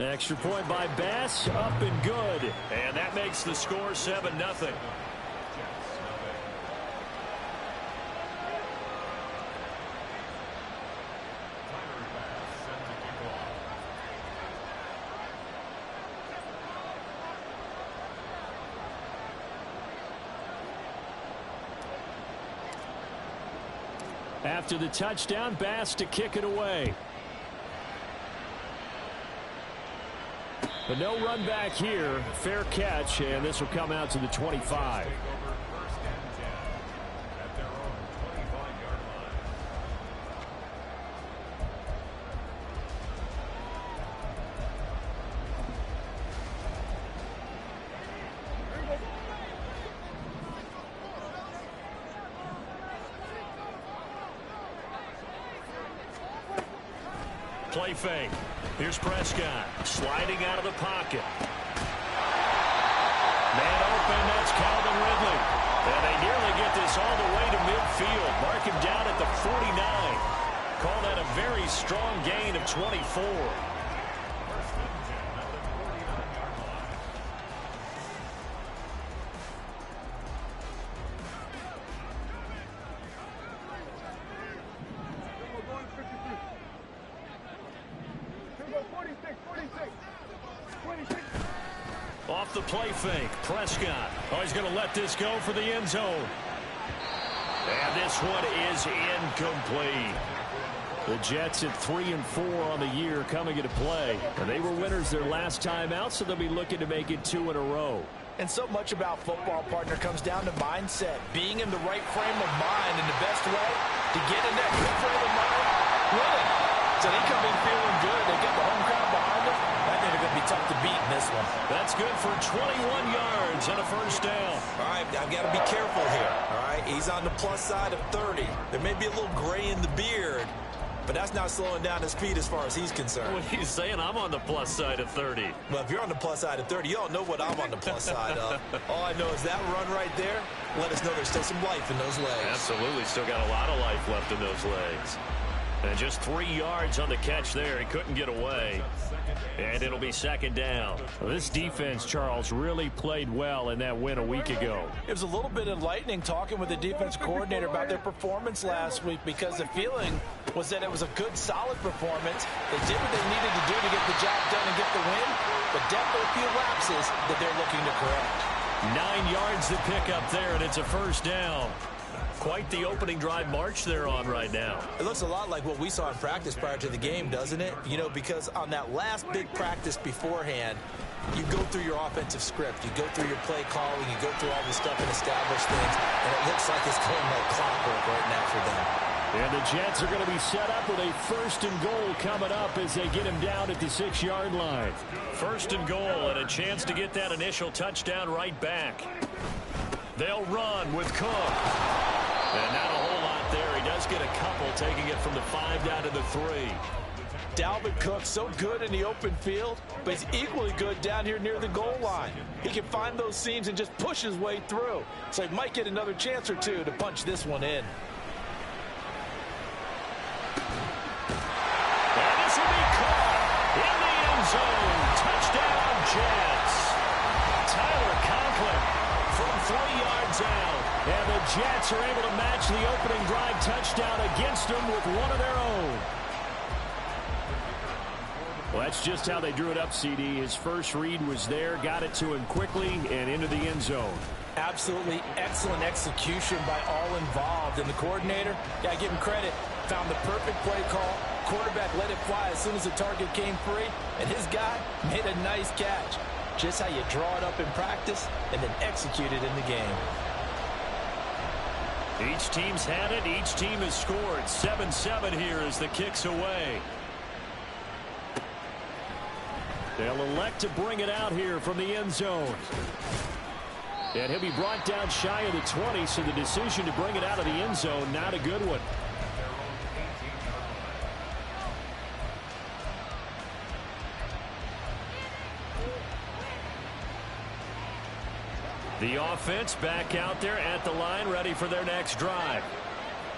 Extra point by Bass, up and good. And that makes the score 7-0. After the touchdown, Bass to kick it away. But no run back here. Fair catch, and this will come out to the 25. Play fake. Here's Prescott sliding out of the pocket. Man open, that's Calvin Ridley. And they nearly get this all the way to midfield. Mark him down at the 49. Call that a very strong gain of 24. Off the play fake, Prescott. Oh, he's going to let this go for the end zone. And this one is incomplete. The Jets at 3-4 on the year coming into play. And they were winners their last time out, so they'll be looking to make it 2 in a row. And so much about football, partner, comes down to mindset. Being in the right frame of mind, and the best way to get in that good frame of mind, winning. So they come in feeling good. They get the home crowd behind them. I think they're going to be tough to beat in this one. That's good for 21 yards and a first down. All right, I've got to be careful here. All right, he's on the plus side of 30. There may be a little gray in the beard, but that's not slowing down his speed as far as he's concerned. What are you saying? I'm on the plus side of 30. Well, if you're on the plus side of 30, you don't know what I'm on the plus side of. All I know is that run right there, let us know there's still some life in those legs. Absolutely, still got a lot of life left in those legs. And just 3 yards on the catch there. He couldn't get away. And it'll be second down. Well, this defense, Charles, really played well in that win a week ago. It was a little bit enlightening talking with the defense coordinator about their performance last week, because the feeling was that it was a good, solid performance. They did what they needed to do to get the job done and get the win, but definitely a few lapses that they're looking to correct. 9 yards to pick up there, and it's a first down. Quite the opening drive march they're on right now. It looks a lot like what we saw in practice prior to the game, doesn't it? You know, because on that last big practice beforehand, you go through your offensive script, you go through your play calling, you go through all this stuff and establish things, and it looks like it's going like clockwork right now for them. And the Jets are going to be set up with a 1st and goal coming up as they get him down at the 6-yard line. 1st and goal, and a chance to get that initial touchdown right back. They'll run with Cook. And not a whole lot there. He does get a couple, taking it from the 5 down to the 3. Dalvin Cook, so good in the open field, but he's equally good down here near the goal line. He can find those seams and just push his way through. So he might get another chance or two to punch this one in. And this will be caught in the end zone. Touchdown, Jets. Tyler Conklin from 3 yards out. And the Jets are able to match the opening drive touchdown against them with one of their own. Well, that's just how they drew it up, CD. His first read was there, got it to him quickly, and into the end zone. Absolutely excellent execution by all involved. And the coordinator, yeah, give him credit, found the perfect play call. Quarterback let it fly as soon as the target came free, and his guy made a nice catch. Just how you draw it up in practice and then execute it in the game. Each team's had it. Each team has scored. 7-7 here as the kick's away. They'll elect to bring it out here from the end zone. And he'll be brought down shy of the 20, so the decision to bring it out of the end zone, not a good one. The offense back out there at the line, ready for their next drive.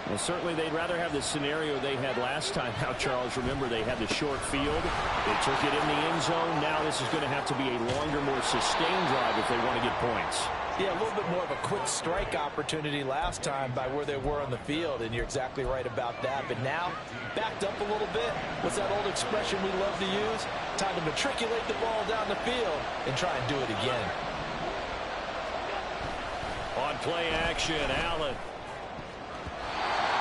Well, certainly they'd rather have the scenario they had last time out, Charles. Remember, they had the short field. They took it in the end zone. Now this is going to have to be a longer, more sustained drive if they want to get points. Yeah, a little bit more of a quick strike opportunity last time by where they were on the field, and you're exactly right about that. But now, backed up a little bit. What's that old expression we love to use? Time to matriculate the ball down the field and try and do it again. On play action, Allen.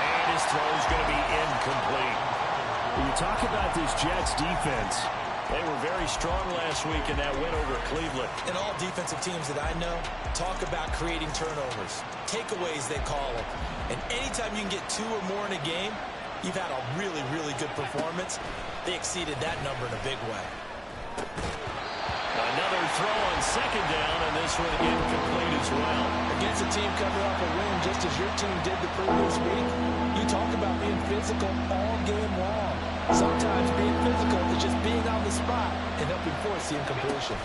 And his throw is going to be incomplete. When you talk about this Jets defense, they were very strong last week in that win over Cleveland. And all defensive teams that I know talk about creating turnovers. Takeaways, they call them. And anytime you can get 2 or more in a game, you've had a really, really good performance. They exceeded that number in a big way. Another throw on second down, and this one incomplete as well. Against a team coming off a win just as your team did the previous week, you talk about being physical all game long. Sometimes being physical is just being on the spot and helping force the incompletion.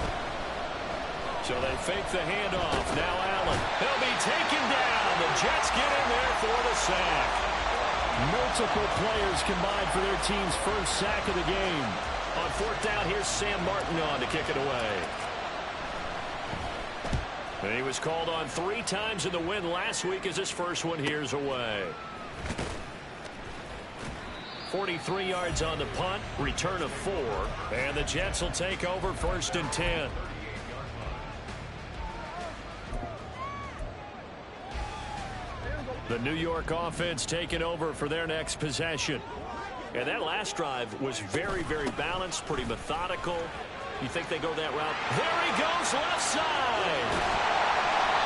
So they fake the handoff. Now Allen. He'll be taken down. The Jets get in there for the sack. multiple players combined for their team's first sack of the game. On fourth down, here's Sam Martin on to kick it away. And he was called on 3 times in the win last week as his first one here's away. 43 yards on the punt, return of 4, and the Jets will take over 1st and 10. The New York offense taking over for their next possession. And that last drive was very, very balanced, pretty methodical. You think they go that route? There he goes, left side.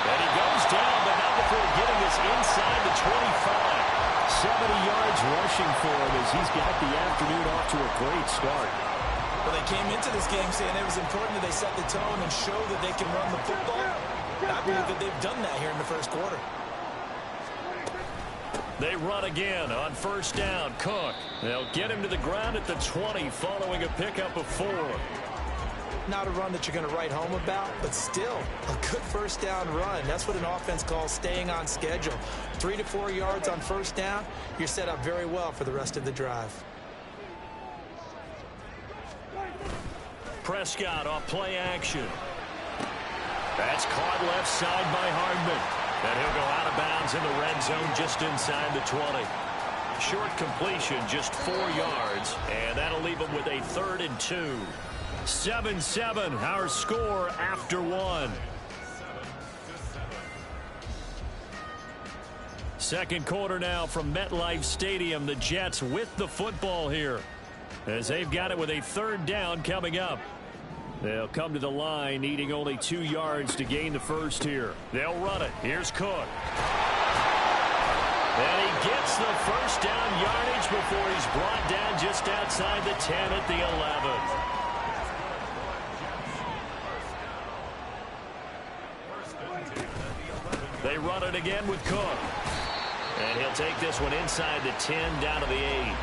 And he goes down, but not before getting us inside the 25. 70 yards rushing for him as he's got the afternoon off to a great start. Well, they came into this game saying it was important that they set the tone and show that they can run the football. I believe that they've done that here in the first quarter. They run again on 1st down. Cook. They'll get him to the ground at the 20 following a pickup of 4. Not a run that you're going to write home about, but still a good 1st down run. That's what an offense calls staying on schedule. 3 to 4 yards on 1st down. You're set up very well for the rest of the drive. Prescott off play action. That's caught left side by Hardman. And he'll go out of bounds in the red zone just inside the 20. Short completion, just 4 yards, and that'll leave him with a 3rd and 2. 7-7, our score after 1. Second quarter now from MetLife Stadium. The Jets with the football here as they've got it with a 3rd down coming up. They'll come to the line needing only 2 yards to gain the first here. They'll run it. Here's Cook. And he gets the 1st down yardage before he's brought down just outside the 10 at the 11. They run it again with Cook. And he'll take this one inside the 10 down to the 8.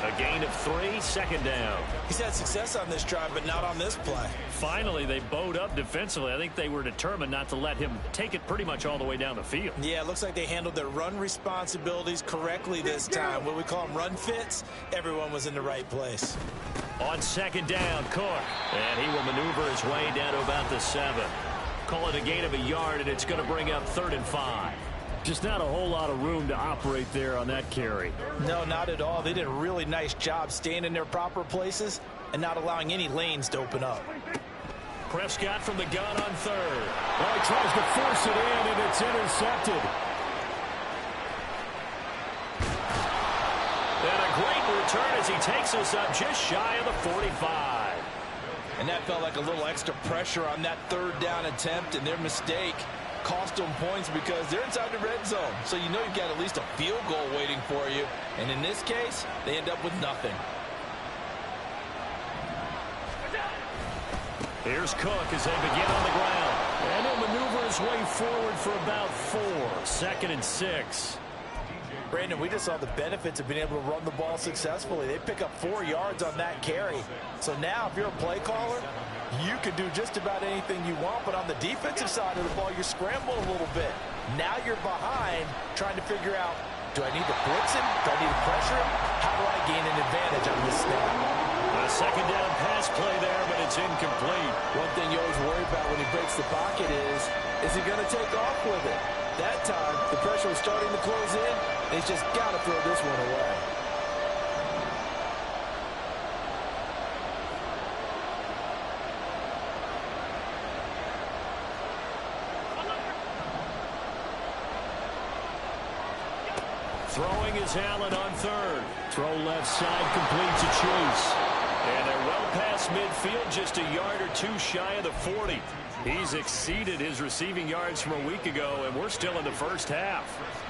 A gain of 3, 2nd down. He's had success on this drive, but not on this play. Finally, they bowed up defensively. I think they were determined not to let him take it pretty much all the way down the field. Yeah, it looks like they handled their run responsibilities correctly this time. What we call them run fits, everyone was in the right place. On 2nd down, Cook. And he will maneuver his way down to about the 7. Call it a gain of a yard, and it's going to bring up 3rd and 5. Just not a whole lot of room to operate there on that carry. No, not at all. They did a really nice job staying in their proper places and not allowing any lanes to open up. Prescott from the gun on 3rd. Well, he tries to force it in, and it's intercepted. And a great return as he takes us up just shy of the 45. And that felt like a little extra pressure on that 3rd down attempt, and their mistake cost them points because they're inside the red zone. So you know you've got at least a field goal waiting for you. And in this case, they end up with nothing. Here's Cook as they begin on the ground. And he'll maneuver his way forward for about 4. 2nd and 6. Brandon, we just saw the benefits of being able to run the ball successfully. They pick up 4 yards on that carry. So now if you're a play caller, you can do just about anything you want, but on the defensive side of the ball, you're scrambling a little bit. Now you're behind trying to figure out Do I need to blitz him? Do I need to pressure him? How do I gain an advantage on this snap? A second down pass play there, but it's incomplete. One thing you always worry about when he breaks the pocket is he going to take off with it? That time, the pressure was starting to close in, and he's just got to throw this one away. Throwing is Allen on third. Throw left side, completes a chase. And they're well past midfield, just a yard or two shy of the 40. He's exceeded his receiving yards from a week ago, and we're still in the first half.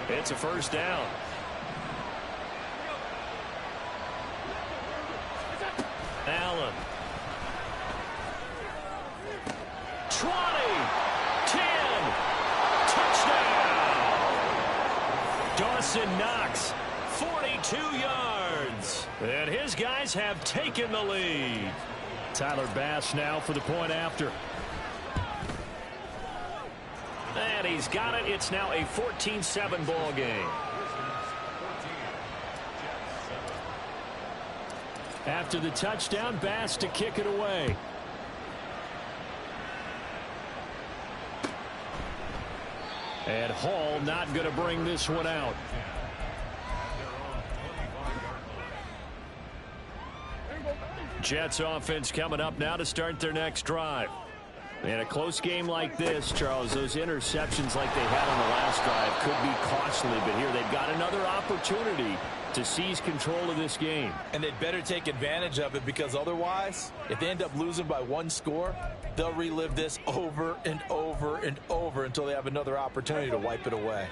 It's a first down. Allen. 20. 10. Touchdown. Dawson Knox. 42 yards. And his guys have taken the lead. Tyler Bass now for the point after. And he's got it. It's now a 14-7 ball game. After the touchdown, Bass to kick it away. And Hall not going to bring this one out. Jets offense coming up now to start their next drive. In a close game like this, Charles, those interceptions like they had on the last drive could be costly, but here they've got another opportunity to seize control of this game. And they'd better take advantage of it, because otherwise, if they end up losing by one score, they'll relive this over and over and over until they have another opportunity to wipe it away.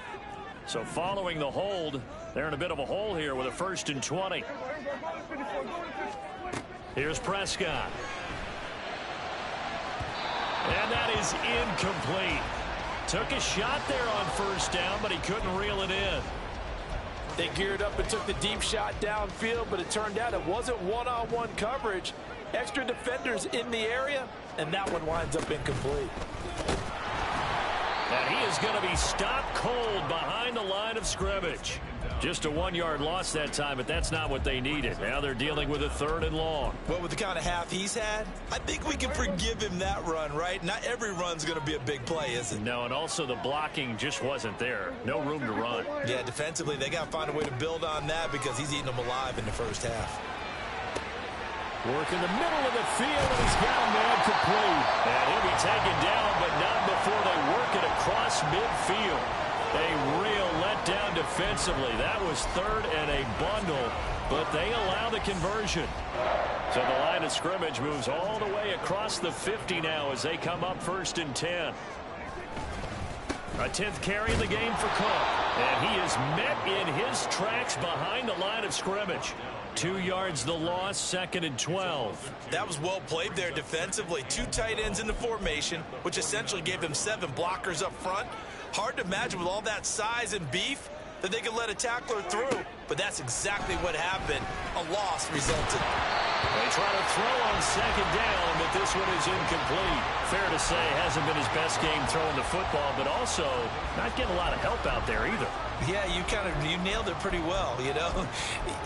So following the hold, they're in a bit of a hole here with a 1st and 20. Here's Prescott. And that is incomplete. Took a shot there on 1st down, but he couldn't reel it in. They geared up and took the deep shot downfield, but it turned out it wasn't one-on-one coverage. Extra defenders in the area, and that one winds up incomplete. And he is going to be stopped cold behind the line of scrimmage. Just a 1-yard loss that time, but that's not what they needed. Now they're dealing with a 3rd and long. Well, with the kind of half he's had, I think we can forgive him that run, right? Not every run's going to be a big play, is it? No, and also the blocking just wasn't there. No room to run. Yeah, defensively, they got to find a way to build on that, because he's eating them alive in the first half. Work in the middle of the field, and he's got a man complete. And he'll be taken down, but not before they work it across midfield. A real letdown defensively. That was 3rd and a bundle, but they allow the conversion. So the line of scrimmage moves all the way across the 50 now as they come up 1st and 10. A 10th carry in the game for Cook. And he is met in his tracks behind the line of scrimmage. 2 yards the loss, 2nd and 12. That was well played there defensively. 2 tight ends in the formation, which essentially gave them 7 blockers up front. Hard to imagine with all that size and beef that they could let a tackler through, but that's exactly what happened. A loss resulted. They try to throw on 2nd down, but this one is incomplete. Fair to say, hasn't been his best game throwing the football, but also not getting a lot of help out there either. Yeah, you nailed it pretty well, you know.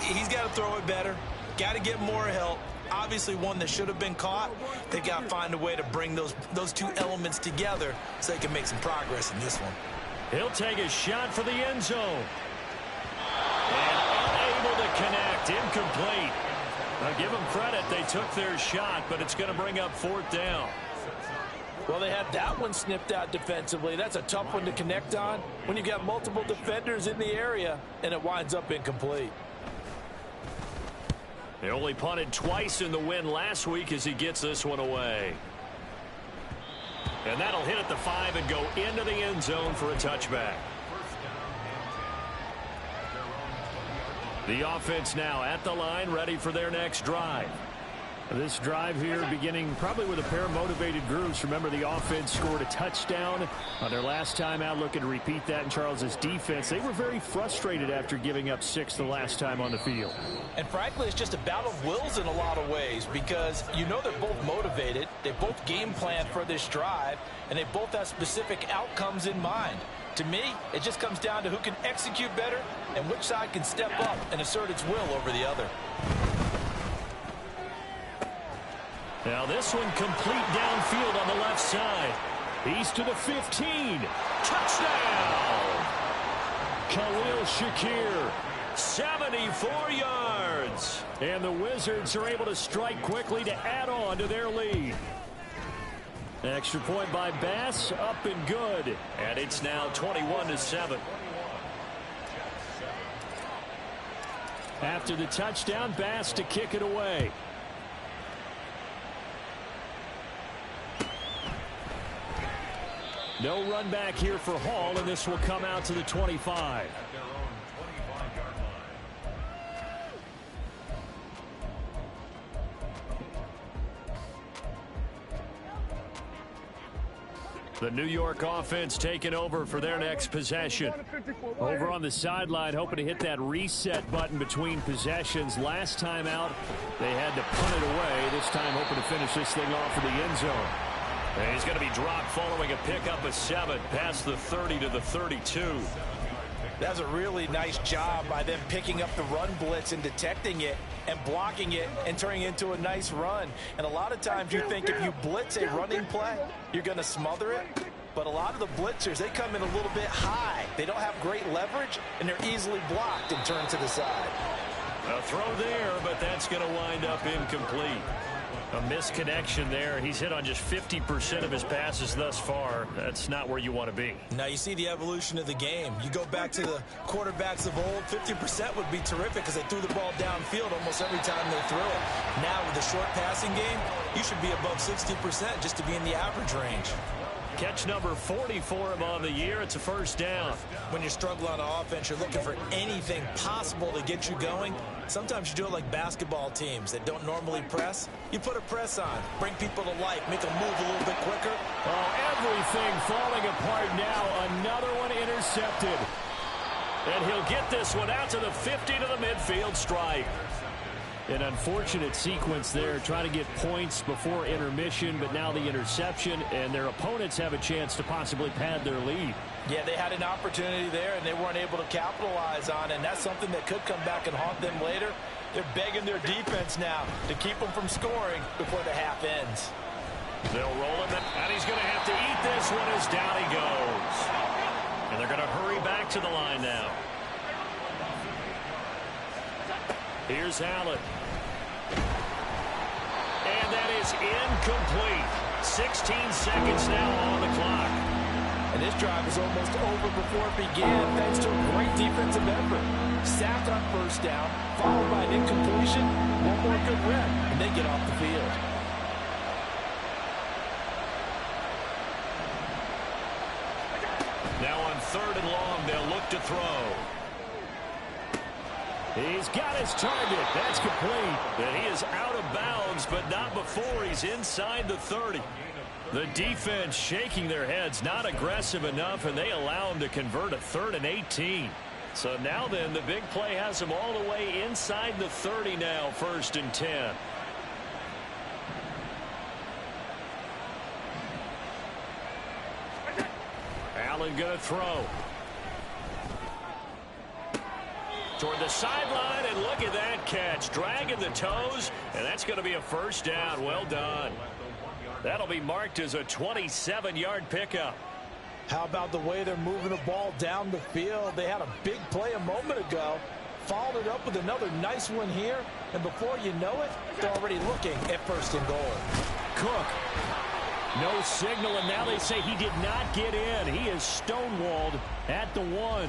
He's got to throw it better, got to get more help. Obviously one that should have been caught. They got to find a way to bring those 2 elements together so they can make some progress in this one. He'll take a shot for the end zone. And unable to connect. Incomplete. Now give them credit. They took their shot, but it's going to bring up 4th down. Well, they had that one snipped out defensively. That's a tough one to connect on when you got multiple defenders in the area, and it winds up incomplete. They only punted twice in the win last week as he gets this one away. And that'll hit at the 5 and go into the end zone for a touchback. The offense now at the line, ready for their next drive. This drive here beginning probably with a pair of motivated groups. Remember, the offense scored a touchdown on their last time out, looking to repeat that in Charles's defense. They were very frustrated after giving up 6 the last time on the field. And frankly, it's just a battle of wills in a lot of ways, because you know they're both motivated. They both game planned for this drive, and they both have specific outcomes in mind. To me, it just comes down to who can execute better and which side can step up and assert its will over the other. Now this one complete downfield on the left side. He's to the 15. Touchdown! Khalil Shakir, 74 yards. And the Wizards are able to strike quickly to add on to their lead. Extra point by Bass, up and good. And it's now 21-7. After the touchdown, Bass to kick it away. No run back here for Hall, and this will come out to the 25. The New York offense taking over for their next possession. Over on the sideline, hoping to hit that reset button between possessions. Last time out, they had to punt it away. This time hoping to finish this thing off in the end zone. And he's going to be dropped following a pickup of 7 past the 30 to the 32. That's a really nice job by them picking up the run blitz and detecting it and blocking it and turning it into a nice run. And a lot of times you think if you blitz a running play, you're going to smother it. But a lot of the blitzers, they come in a little bit high. They don't have great leverage, and they're easily blocked and turned to the side. A throw there, but that's going to wind up incomplete. A misconnection there. He's hit on just 50% of his passes thus far. That's not where you want to be. Now you see the evolution of the game. You go back to the quarterbacks of old, 50% would be terrific because they threw the ball downfield almost every time they threw it. Now with the short passing game, you should be above 60% just to be in the average range. Catch number 40 for him on the year. It's a first down. When you're struggling on offense, you're looking for anything possible to get you going. Sometimes you do it like basketball teams that don't normally press. You put a press on, bring people to life, make them move a little bit quicker. Oh, everything falling apart now. Another one intercepted. And he'll get this one out to the 50 to the midfield stripe. An unfortunate sequence there, trying to get points before intermission, but now the interception, and their opponents have a chance to possibly pad their lead. Yeah, they had an opportunity there, and they weren't able to capitalize on it, and that's something that could come back and haunt them later. They're begging their defense now to keep them from scoring before the half ends. They'll roll him, and he's going to have to eat this one as down he goes. And they're going to hurry back to the line now. Here's Allen. And that is incomplete. 16 seconds now on the clock. And this drive is almost over before it began thanks to a great defensive effort. Sacked on first down, followed by an incompletion, one more good rep, and they get off the field. Now on 3rd and long, they'll look to throw. He's got his target. That's complete. And he is out of bounds, but not before he's inside the 30. The defense shaking their heads, not aggressive enough, and they allow him to convert a 3rd and 18. So now then, the big play has him all the way inside the 30 now, 1st and 10. Allen going to throw. Toward the sideline, and look at that catch. Dragging the toes, and that's going to be a first down. Well done. That'll be marked as a 27-yard pickup. How about the way they're moving the ball down the field? They had a big play a moment ago. Followed it up with another nice one here. And before you know it, they're already looking at 1st and goal. Cook. No signal, and now they say he did not get in. He is stonewalled at the 1.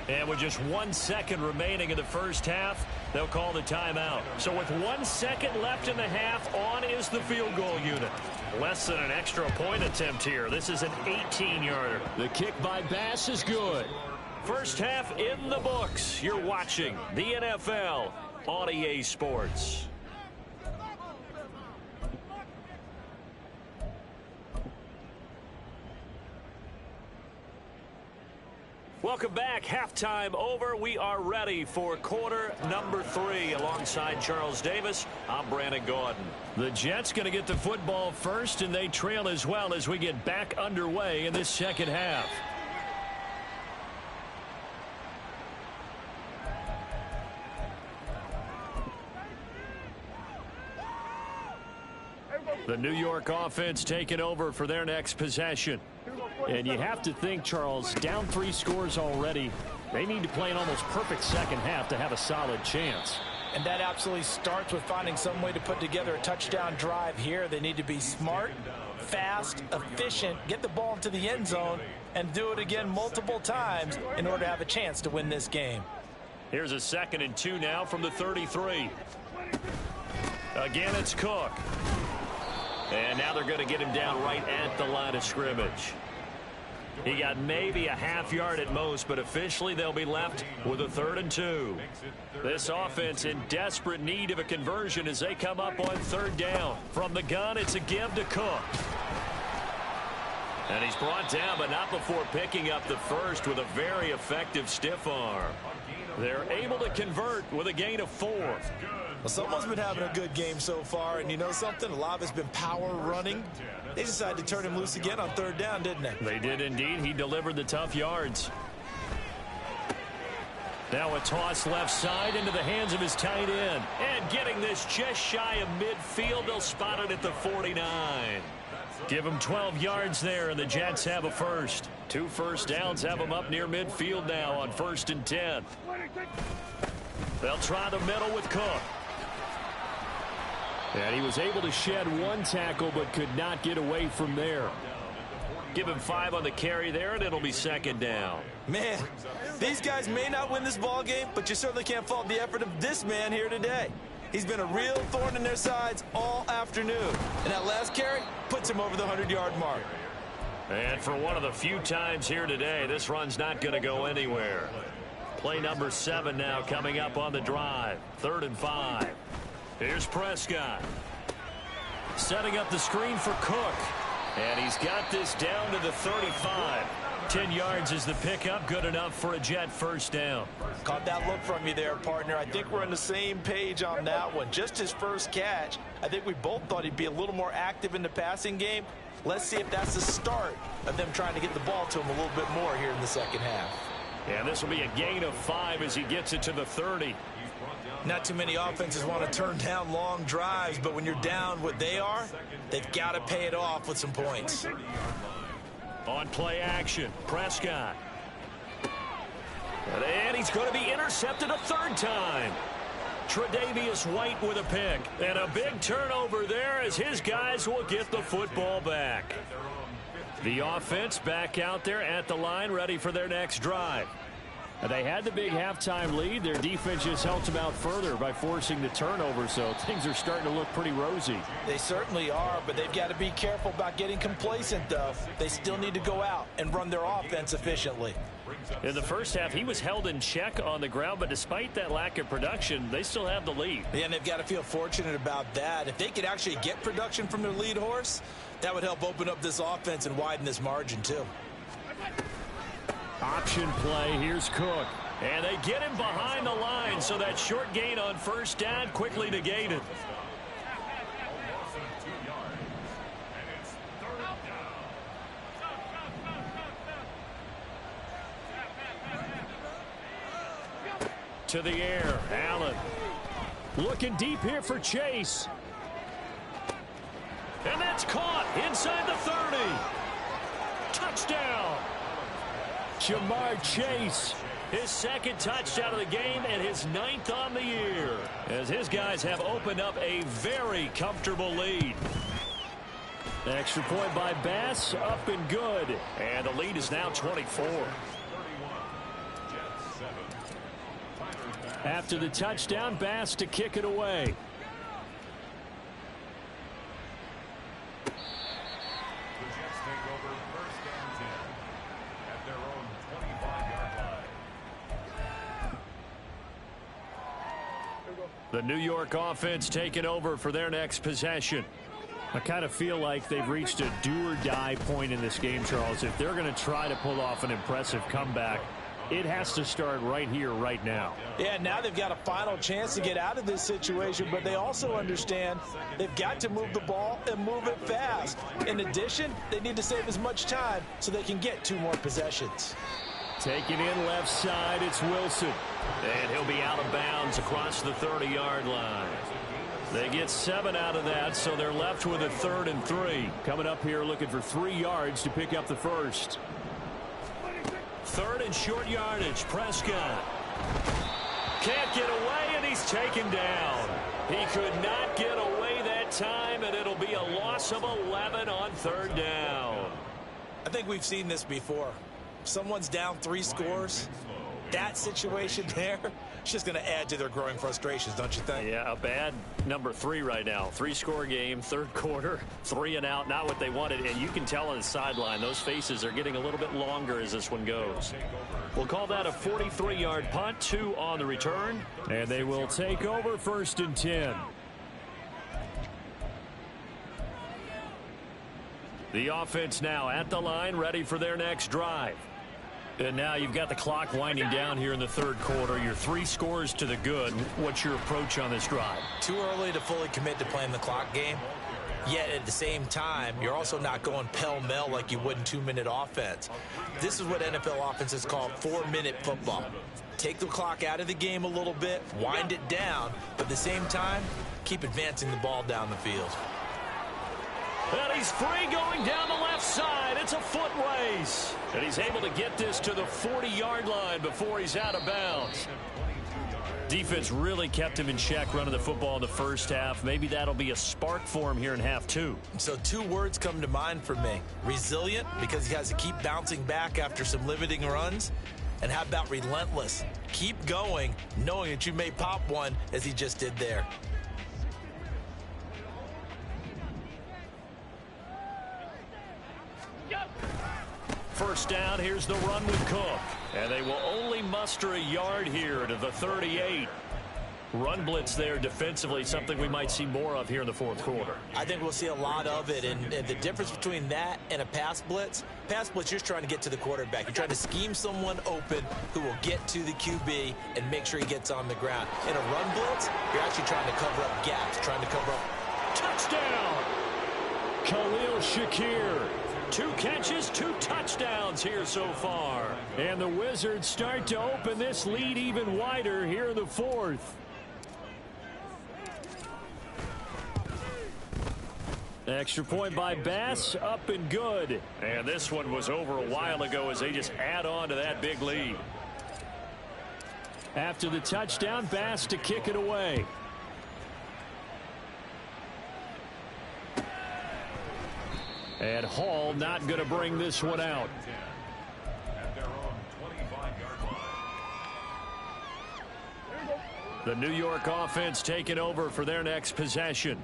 And with just 1 second remaining in the first half, they'll call the timeout. So with 1 second left in the half, on is the field goal unit. Less than an extra point attempt here. This is an 18-yarder. The kick by Bass is good. First half in the books. You're watching the NFL on EA Sports. Welcome back. Halftime over. We are ready for quarter number 3. Alongside Charles Davis, I'm Brandon Gordon. The Jets going to get the football first, and they trail as well as we get back underway in this second half. The New York offense taking over for their next possession. And you have to think, Charles, down 3 scores already. They need to play an almost perfect second half to have a solid chance. And that absolutely starts with finding some way to put together a touchdown drive here. They need to be smart, fast, efficient, get the ball into the end zone, and do it again multiple times in order to have a chance to win this game. Here's a 2nd and 2 now from the 33. Again, it's Cook. And now they're going to get him down right at the line of scrimmage. He got maybe a half yard at most, but officially they'll be left with a 3rd and 2. This offense in desperate need of a conversion as they come up on 3rd down. From the gun, it's a give to Cook. And he's brought down, but not before picking up the first with a very effective stiff arm. They're able to convert with a gain of 4. Well, someone's been having a good game so far, and you know something? A lot of it's been power running. They decided to turn him loose again on 3rd down, didn't they? They did indeed. He delivered the tough yards. Now a toss left side into the hands of his tight end. And getting this just shy of midfield, they'll spot it at the 49. Give him 12 yards there, and the Jets have a first. 2 first downs have them up near midfield now on 1st and 10. They'll try the middle with Cook. And he was able to shed 1 tackle, but could not get away from there. Give him 5 on the carry there, and it'll be 2nd down. Man, these guys may not win this ball game, but you certainly can't fault the effort of this man here today. He's been a real thorn in their sides all afternoon. And that last carry puts him over the 100-yard mark. And for one of the few times here today, this run's not going to go anywhere. Play number 7 now coming up on the drive. 3rd and 5. Here's Prescott. Setting up the screen for Cook. And he's got this down to the 35. 10 yards is the pickup. Good enough for a Jet first down. Caught that look from you there, partner. I think we're on the same page on that one. Just his first catch. I think we both thought he'd be a little more active in the passing game. Let's see if that's the start of them trying to get the ball to him a little bit more here in the second half. And this will be a gain of 5 as he gets it to the 30. Not too many offenses want to turn down long drives, but when you're down what they are, they've got to pay it off with some points. On play action, Prescott. And he's going to be intercepted a 3rd time. Tre'Davious White with a pick. And a big turnover there as his guys will get the football back. The offense back out there at the line, ready for their next drive. They had the big halftime lead. Their defense just helped them out further by forcing the turnover, so things are starting to look pretty rosy. They certainly are, but they've got to be careful about getting complacent, though. They still need to go out and run their offense efficiently. In the first half, he was held in check on the ground, but despite that lack of production, they still have the lead. Yeah, and they've got to feel fortunate about that. If they could actually get production from their lead horse, that would help open up this offense and widen this margin, too. Option play. Here's Cook. And they get him behind the line, so that short gain on 1st down quickly negated. To the air, Allen. Looking deep here for Chase. And that's caught inside the 30. Touchdown. Jamar Chase. His 2nd touchdown of the game and his 9th on the year. As his guys have opened up a very comfortable lead. Extra point by Bass, up and good. And the lead is now 24. After the touchdown, Bass to kick it away. The New York offense taking over for their next possession. I kind of feel like they've reached a do-or-die point in this game, Charles. If they're going to try to pull off an impressive comeback, it has to start right here, right now. Yeah, now they've got a final chance to get out of this situation, but they also understand they've got to move the ball and move it fast. In addition, they need to save as much time so they can get 2 more possessions. Taking in left side, it's Wilson. And he'll be out of bounds across the 30-yard line. They get 7 out of that, so they're left with a 3rd and 3. Coming up here looking for 3 yards to pick up the first. 3rd and short yardage. Prescott can't get away, and he's taken down. He could not get away that time, and it'll be a loss of 11 on 3rd down. I think we've seen this before. Someone's down 3 scores. That situation there, it's just going to add to their growing frustrations, don't you think? Yeah, a bad number 3 right now. 3-score game, 3rd quarter, 3 and out, not what they wanted. And you can tell on the sideline, those faces are getting a little bit longer as this one goes. We'll call that a 43-yard punt, 2 on the return. And they will take over 1st and 10. The offense now at the line, ready for their next drive. And now you've got the clock winding down here in the 3rd quarter. Your 3 scores to the good. What's your approach on this drive? Too early to fully commit to playing the clock game. Yet at the same time, you're also not going pell-mell like you would in 2-minute offense. This is what NFL offenses call 4-minute football. Take the clock out of the game a little bit, wind it down, but at the same time, keep advancing the ball down the field. And he's free going down the left side. It's a foot race. And he's able to get this to the 40-yard line before he's out of bounds. Defense really kept him in check running the football in the first half. Maybe that'll be a spark for him here in half 2. So 2 words come to mind for me. Resilient, because he has to keep bouncing back after some limiting runs. And how about relentless? Keep going, knowing that you may pop one as he just did there. First down, here's the run with Cook. And they will only muster a yard here to the 38. Run blitz there defensively, something we might see more of here in the 4th quarter. I think we'll see a lot of it, and the difference between that and a pass blitz, you're just trying to get to the quarterback. You're trying to scheme someone open who will get to the QB and make sure he gets on the ground. In a run blitz, you're actually trying to cover up gaps, trying to cover up. Touchdown! Khalil Shakir. 2 catches, 2 touchdowns here so far. And the Wizards start to open this lead even wider here in the 4th. Extra point by Bass, up and good. And this one was over a while ago as they just add on to that big lead. After the touchdown, Bass to kick it away. And Hall not going to bring this one out. The New York offense taking over for their next possession.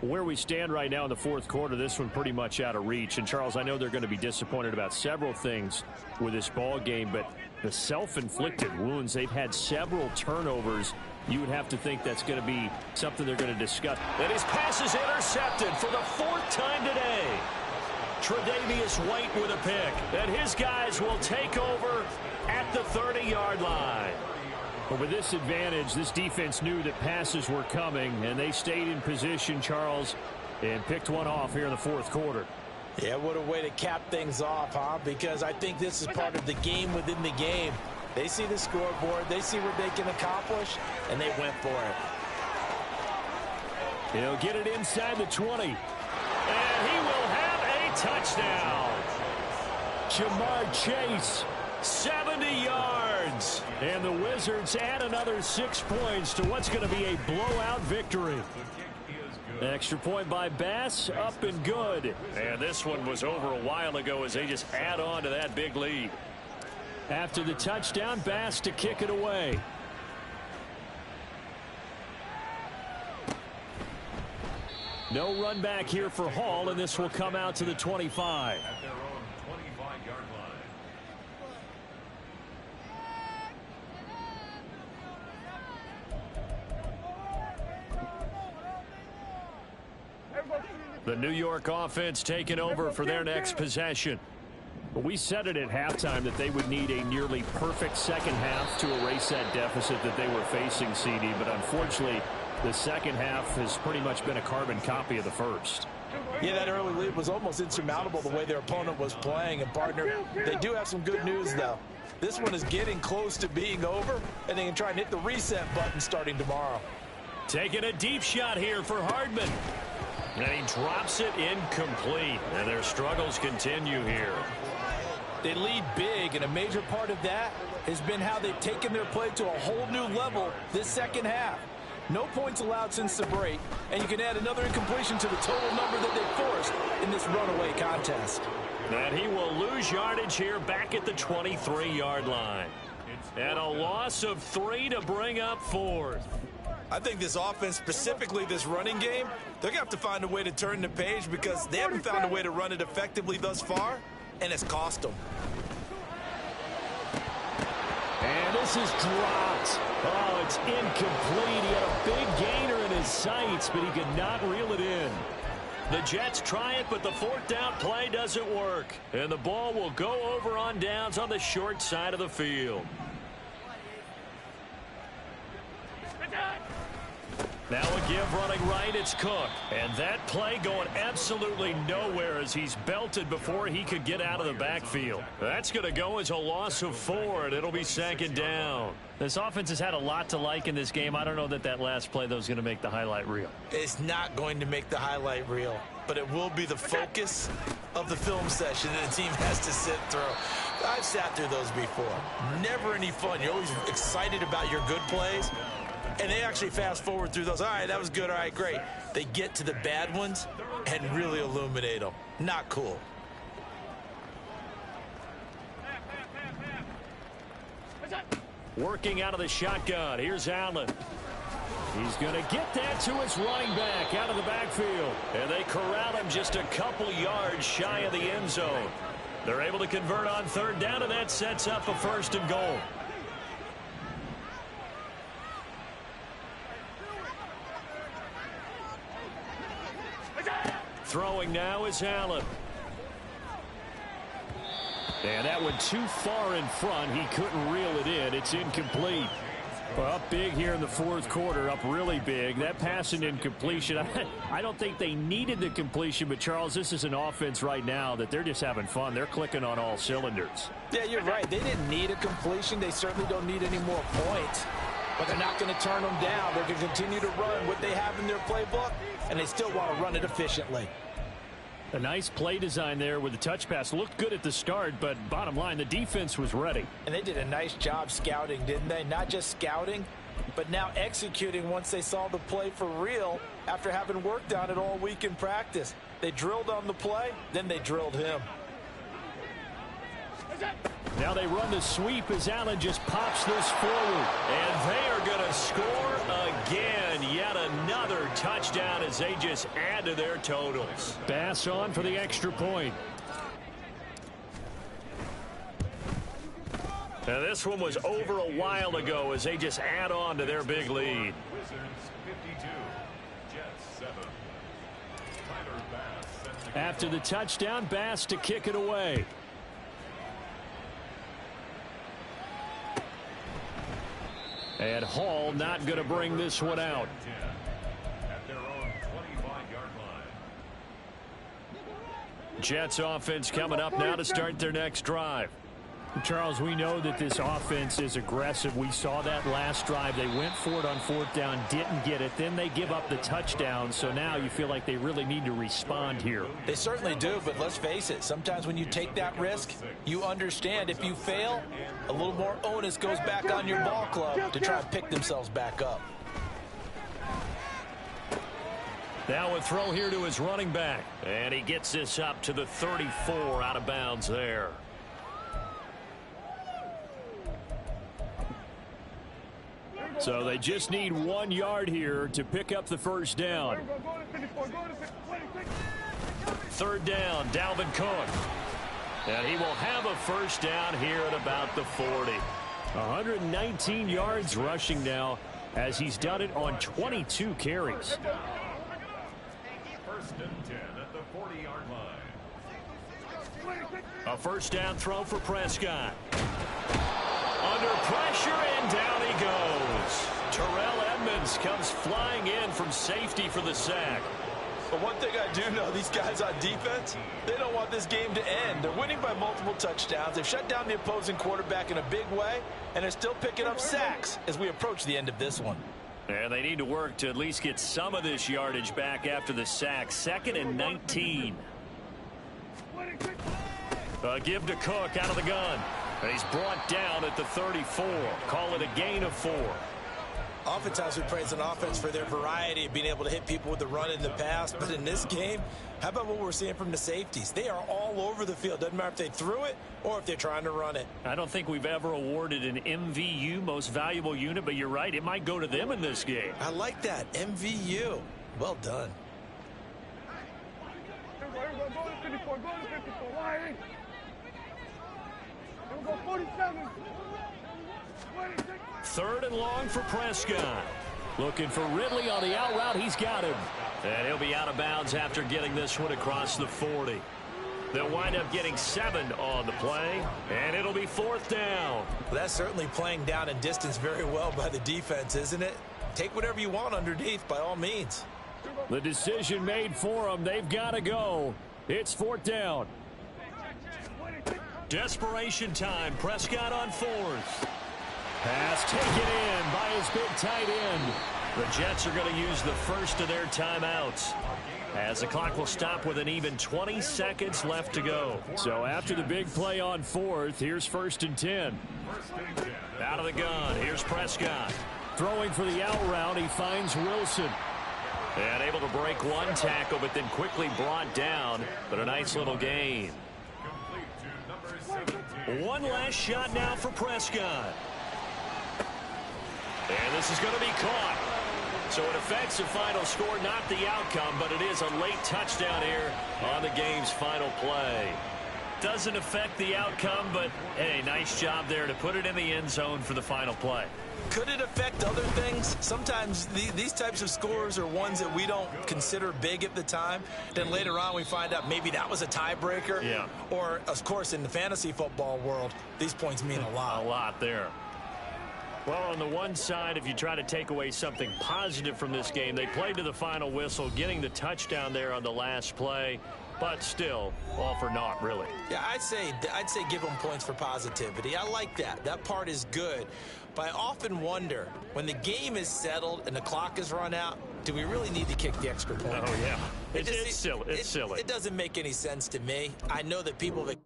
Where we stand right now in the 4th quarter, this one pretty much out of reach. And, Charles, I know they're going to be disappointed about several things with this ball game, but the self-inflicted wounds, they've had several turnovers. You would have to think that's going to be something they're going to discuss. And his pass is intercepted for the 4th time today. Tre'Davious White with a pick. And his guys will take over at the 30-yard line. But with this advantage, this defense knew that passes were coming, and they stayed in position, Charles, and picked one off here in the 4th quarter. Yeah, what a way to cap things off, huh? Because I think this is part of the game within the game. They see the scoreboard, they see what they can accomplish, and they went for it. He'll get it inside the 20. And he will have a touchdown. Jamar Chase, 70 yards. And the Wizards add another 6 points to what's going to be a blowout victory. Extra point by Bass, up and good. And this one was over a while ago as they just add on to that big lead. After the touchdown, Bass to kick it away. No run back here for Hall, and this will come out to the 25. At their own 25-yard line. The New York offense taking over for their next possession. We said it at halftime that they would need a nearly perfect second half to erase that deficit that they were facing, CD, but unfortunately the second half has pretty much been a carbon copy of the first. Yeah, that early lead was almost insurmountable the way their opponent was playing. And, partner, they do have some good news, though. This one is getting close to being over, and they can try and hit the reset button starting tomorrow. Taking a deep shot here for Hardman. And he drops it incomplete. And their struggles continue here. They lead big, and a major part of that has been how they've taken their play to a whole new level this second half. No points allowed since the break, and you can add another incompletion to the total number that they forced in this runaway contest. And he will lose yardage here back at the 23-yard line. And a loss of 3 to bring up 4th. I think this offense, specifically this running game, they're going to have to find a way to turn the page because they haven't found a way to run it effectively thus far, and it's cost them. And this is dropped. Oh, it's incomplete. He had a big gainer in his sights, but he could not reel it in. The Jets try it, but the 4th down play doesn't work. And the ball will go over on downs on the short side of the field. Now a give running right, it's Cook. And that play going absolutely nowhere as he's belted before he could get out of the backfield. That's going to go as a loss of 4, and it'll be 2nd down. This offense has had a lot to like in this game. I don't know that last play, though, is going to make the highlight reel. It's not going to make the highlight reel, but it will be the focus of the film session that the team has to sit through. I've sat through those before. Never any fun. You're always excited about your good plays. And they actually fast forward through those. All right, that was good. All right, great. They get to the bad ones and really illuminate them. Not cool. Working out of the shotgun. Here's Allen. He's going to get that to his running back out of the backfield. And they corral him just a couple yards shy of the end zone. They're able to convert on 3rd down, and that sets up a 1st and goal. Throwing now is Allen. And that went too far in front. He couldn't reel it in. It's incomplete. Well, up big here in the 4th quarter, up really big. That pass and incompletion, I don't think they needed the completion, but, Charles, this is an offense right now that they're just having fun. They're clicking on all cylinders. Yeah, you're right. They didn't need a completion. They certainly don't need any more points. But they're not going to turn them down. They're going to continue to run what they have in their playbook, and they still want to run it efficiently. A nice play design there with the touch pass. Looked good at the start, but bottom line, the defense was ready. And they did a nice job scouting, didn't they? Not just scouting, but now executing once they saw the play for real after having worked on it all week in practice. They drilled on the play, then they drilled him. Now they run the sweep as Allen just pops this forward. And they are going to score again. Yet another touchdown as they just add to their totals. Bass on for the extra point. Now this one was over a while ago as they just add on to their big lead. After the touchdown, Bass to kick it away. And Hall not going to bring this one out. Jets offense coming up now to start their next drive. Charles, we know that this offense is aggressive. We saw that last drive. They went for it on 4th down, didn't get it. Then they give up the touchdown. So now you feel like they really need to respond here. They certainly do, but let's face it. Sometimes when you take that risk, you understand if you fail, a little more onus goes back on your ball club to try and pick themselves back up. Now a throw here to his running back. And he gets this up to the 34 out of bounds there. So they just need 1 yard here to pick up the 1st down. 3rd down, Dalvin Cook. And he will have a 1st down here at about the 40. 119 yards rushing now as he's done it on 22 carries. 1st and 10 at the 40-yard line. A 1st down throw for Prescott. Under pressure, and down he goes. Terrell Edmonds comes flying in from safety for the sack. But one thing I do know, these guys on defense, they don't want this game to end. They're winning by multiple touchdowns. They've shut down the opposing quarterback in a big way, and they're still picking up sacks as we approach the end of this one. And they need to work to at least get some of this yardage back after the sack. 2nd and 19. Give to Cook out of the gun. And he's brought down at the 34. Call it a gain of 4. Oftentimes we praise an offense for their variety of being able to hit people with the run in the pass. But in this game, how about what we're seeing from the safeties? They are all over the field. Doesn't matter if they threw it or if they're trying to run it. I don't think we've ever awarded an MVU, most valuable unit, but you're right. It might go to them in this game. I like that. MVU. Well done. Third and long for Prescott. Looking for Ridley on the out route. He's got him. And he'll be out of bounds after getting this one across the 40. They'll wind up getting 7 on the play, and it'll be 4th down. Well, that's certainly playing down in distance very well by the defense, isn't it? Take whatever you want underneath, by all means. The decision made for them. They've got to go. It's 4th down. Desperation time. Prescott on 4th. Pass taken in by his big tight end. The Jets are going to use the first of their timeouts, as the clock will stop with an even 20 seconds left to go. So after the big play on 4th, here's 1st and 10. Out of the gun, here's Prescott. Throwing for the out route, he finds Wilson. And able to break one tackle, but then quickly brought down. But a nice little gain. One last shot now for Prescott. And this is going to be caught. So it affects the final score, not the outcome, but it is a late touchdown here on the game's final play. Doesn't affect the outcome, but, hey, nice job there to put it in the end zone for the final play. Could it affect other things? Sometimes these types of scores are ones that we don't consider big at the time. Then later on we find out maybe that was a tiebreaker. Yeah. Or, of course, in the fantasy football world, these points mean a lot. A lot there. Well, on the one side, if you try to take away something positive from this game, they played to the final whistle, getting the touchdown there on the last play, but still, all for naught, really. Yeah, I'd say give them points for positivity. I like that. That part is good. But I often wonder, when the game is settled and the clock is run out, do we really need to kick the extra point? Oh, yeah. It's silly. It's silly. It doesn't make any sense to me. I know that people have